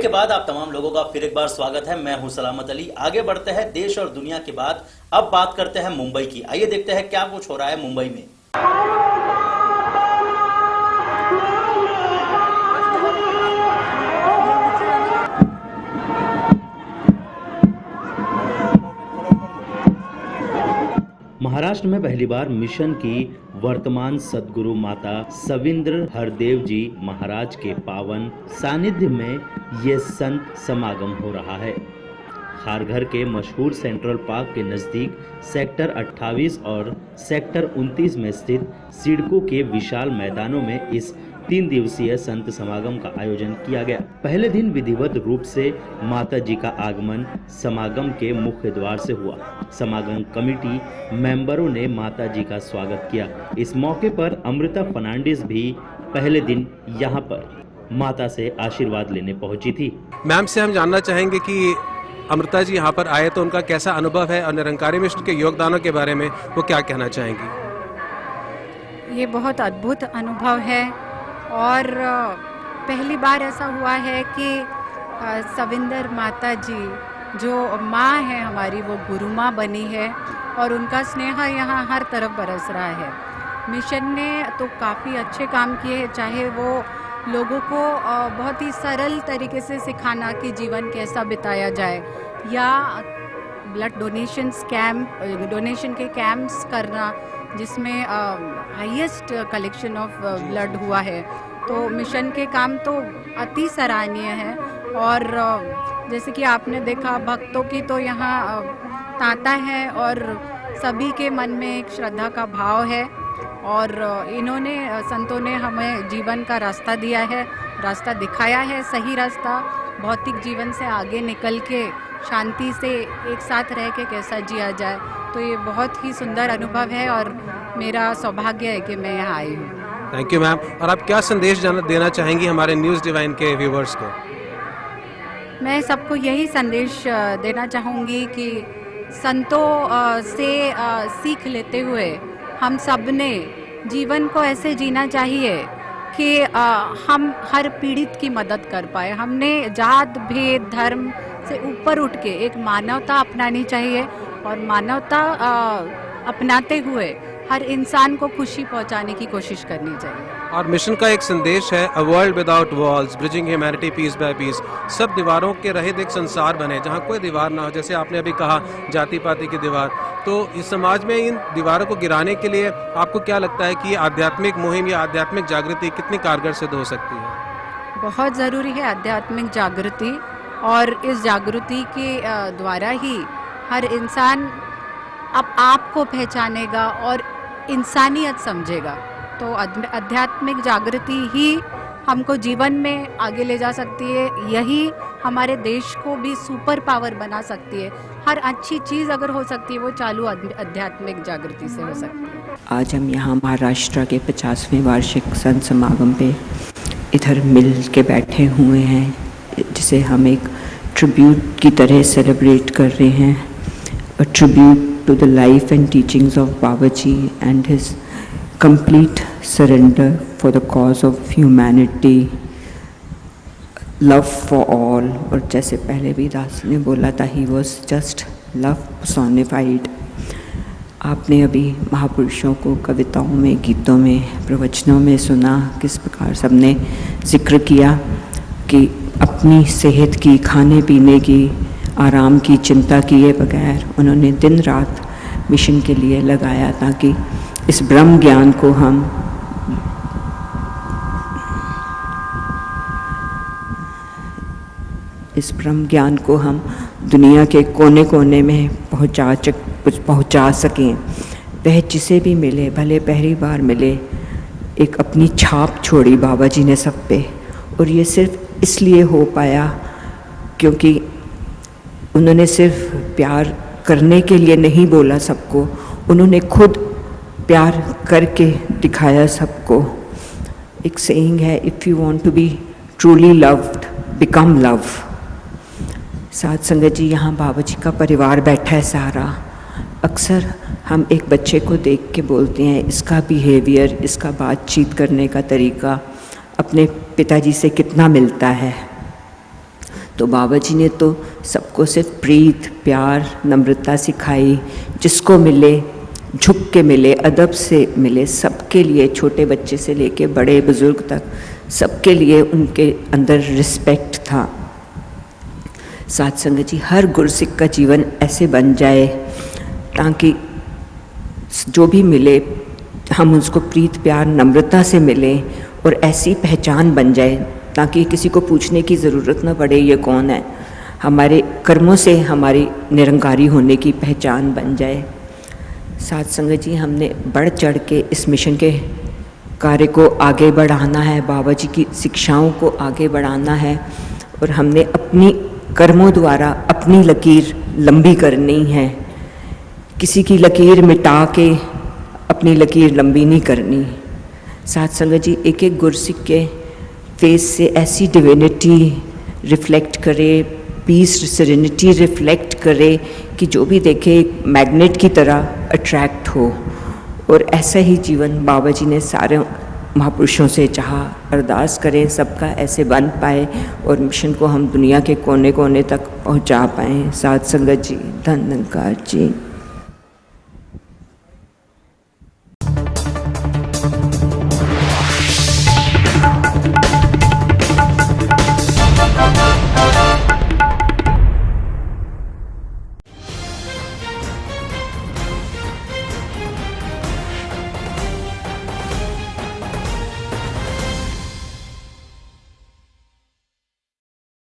के बाद आप तमाम लोगों का फिर एक बार स्वागत है। मैं हूं सलामत अली। आगे बढ़ते हैं देश और दुनिया की बात। अब बात करते हैं मुंबई की। आइए देखते हैं क्या कुछ हो रहा है मुंबई में। महाराष्ट्र में पहली बार मिशन की वर्तमान सदगुरु माता सविंद्र हरदेव जी महाराज के पावन सानिध्य में ये संत समागम हो रहा है। खारघर के मशहूर सेंट्रल पार्क के नज़दीक सेक्टर 28 और सेक्टर 29 में स्थित सिडको के विशाल मैदानों में इस 3 दिवसीय संत समागम का आयोजन किया गया। पहले दिन विधिवत रूप से माता जी का आगमन समागम के मुख्य द्वार से हुआ। समागम कमेटी मेंबरों ने माता जी का स्वागत किया। इस मौके पर अमृता फर्नांडिस भी पहले दिन यहां पर माता से आशीर्वाद लेने पहुंची थी। मैम से हम जानना चाहेंगे कि अमृता जी यहाँ पर आए तो उनका कैसा अनुभव है और निरंकारी मिशन के योगदानों के बारे में वो क्या कहना चाहेंगी। ये बहुत अद्भुत अनुभव है और पहली बार ऐसा हुआ है कि सविंदर माता जी जो माँ है हमारी, वो गुरु माँ बनी है और उनका स्नेह यहाँ हर तरफ बरस रहा है। मिशन ने तो काफ़ी अच्छे काम किए हैं, चाहे वो लोगों को बहुत ही सरल तरीके से सिखाना कि जीवन कैसा बिताया जाए, या ब्लड डोनेशन के कैंप्स करना जिसमें हाईएस्ट कलेक्शन ऑफ ब्लड हुआ है। तो मिशन के काम तो अति सराहनीय है। और जैसे कि आपने देखा, भक्तों की तो यहाँ तांता है और सभी के मन में एक श्रद्धा का भाव है। और इन्होंने, संतों ने हमें जीवन का रास्ता दिया है, रास्ता दिखाया है, सही रास्ता, भौतिक जीवन से आगे निकल के शांति से एक साथ रह के कैसा जिया जाए। तो ये बहुत ही सुंदर अनुभव है और मेरा सौभाग्य है कि मैं यहाँ आई हूँ। Thank you ma'am. और आप क्या संदेश देना चाहेंगी हमारे न्यूज़ डिवाइन के व्यूवर्स को। मैं सबको यही संदेश देना चाहूँगी कि संतों से सीख लेते हुए हम सब ने जीवन को ऐसे जीना चाहिए कि हम हर पीड़ित की मदद कर पाए। हमने जात भेद धर्म से ऊपर उठ के एक मानवता अपनानी चाहिए और मानवता अपनाते हुए हर इंसान को खुशी पहुंचाने की कोशिश करनी चाहिए। और मिशन का एक संदेश है, a world without walls bridging humanity piece by piece. सब दीवारों के रहित एक संसार बने जहाँ कोई दीवार ना हो। जैसे आपने अभी कहा जाति पाति की दीवार, तो इस समाज में इन दीवारों को गिराने के लिए आपको क्या लगता है कि ये आध्यात्मिक मुहिम या आध्यात्मिक जागृति कितनी कारगर सिद्ध हो सकती है। बहुत ज़रूरी है आध्यात्मिक जागृति, और इस जागृति के द्वारा ही हर इंसान आप को पहचानेगा और इंसानियत समझेगा। तो आध्यात्मिक जागृति ही हमको जीवन में आगे ले जा सकती है। यही हमारे देश को भी सुपर पावर बना सकती है। हर अच्छी चीज़ अगर हो सकती है वो चालू आध्यात्मिक जागृति से हो सकती है। आज हम यहाँ महाराष्ट्र के 50वें वार्षिक संत समागम पे इधर मिल के बैठे हुए हैं, जिसे हम एक ट्रिब्यूट की तरह सेलिब्रेट कर रहे हैं। A tribute to the life and teachings of Babaji and his complete surrender for the cause of humanity, love for all। और जैसे पहले भी दास ने बोला था, he was just love personified। आपने अभी महापुरुषों को कविताओं में, गीतों में, प्रवचनों में सुना, किस प्रकार सबने जिक्र किया कि अपनी सेहत की, खाने पीने की, आराम की चिंता किए बगैर उन्होंने दिन रात मिशन के लिए लगाया, ताकि इस ब्रह्म ज्ञान को हम दुनिया के कोने कोने में पहुंचा सकें। वह जिसे भी मिले, भले पहली बार मिले, एक अपनी छाप छोड़ी बाबा जी ने सब पे। और ये सिर्फ इसलिए हो पाया क्योंकि उन्होंने सिर्फ प्यार करने के लिए नहीं बोला सबको, उन्होंने खुद प्यार करके दिखाया सबको। एक सेइंग है, if you want to be truly loved become love. साथ संगत जी, यहाँ बाबा जी का परिवार बैठा है सारा। अक्सर हम एक बच्चे को देख के बोलते हैं इसका बिहेवियर, इसका बातचीत करने का तरीका अपने पिताजी से कितना मिलता है। तो बाबा जी ने तो सबको सिर्फ प्रीत, प्यार, नम्रता सिखाई। जिसको मिले झुक के मिले, अदब से मिले, सबके लिए, छोटे बच्चे से लेके बड़े बुज़ुर्ग तक सबके लिए उनके अंदर रिस्पेक्ट था। साथ संगत जी, हर गुरसिख का जीवन ऐसे बन जाए ताकि जो भी मिले हम उसको प्रीत, प्यार, नम्रता से मिलें और ऐसी पहचान बन जाए ताकि किसी को पूछने की ज़रूरत न पड़े ये कौन है। हमारे कर्मों से हमारी निरंकारी होने की पहचान बन जाए। साथ संगत जी, हमने बढ़ चढ़ के इस मिशन के कार्य को आगे बढ़ाना है, बाबा जी की शिक्षाओं को आगे बढ़ाना है और हमने अपनी कर्मों द्वारा अपनी लकीर लंबी करनी है। किसी की लकीर मिटा के अपनी लकीर लंबी नहीं करनी। साथ संगत जी, एक एक गुरसिख के फेस से ऐसी डिविनिटी रिफ्लेक्ट करे, पीस, सेरेनिटी रिफ्लेक्ट करे कि जो भी देखे एक मैग्नेट की तरह अट्रैक्ट हो। और ऐसा ही जीवन बाबा जी ने सारे महापुरुषों से चाहा। अरदास करें सबका ऐसे बन पाए और मिशन को हम दुनिया के कोने कोने तक पहुंचा पाएँ। साथ संगत जी, धन निरंकार जी।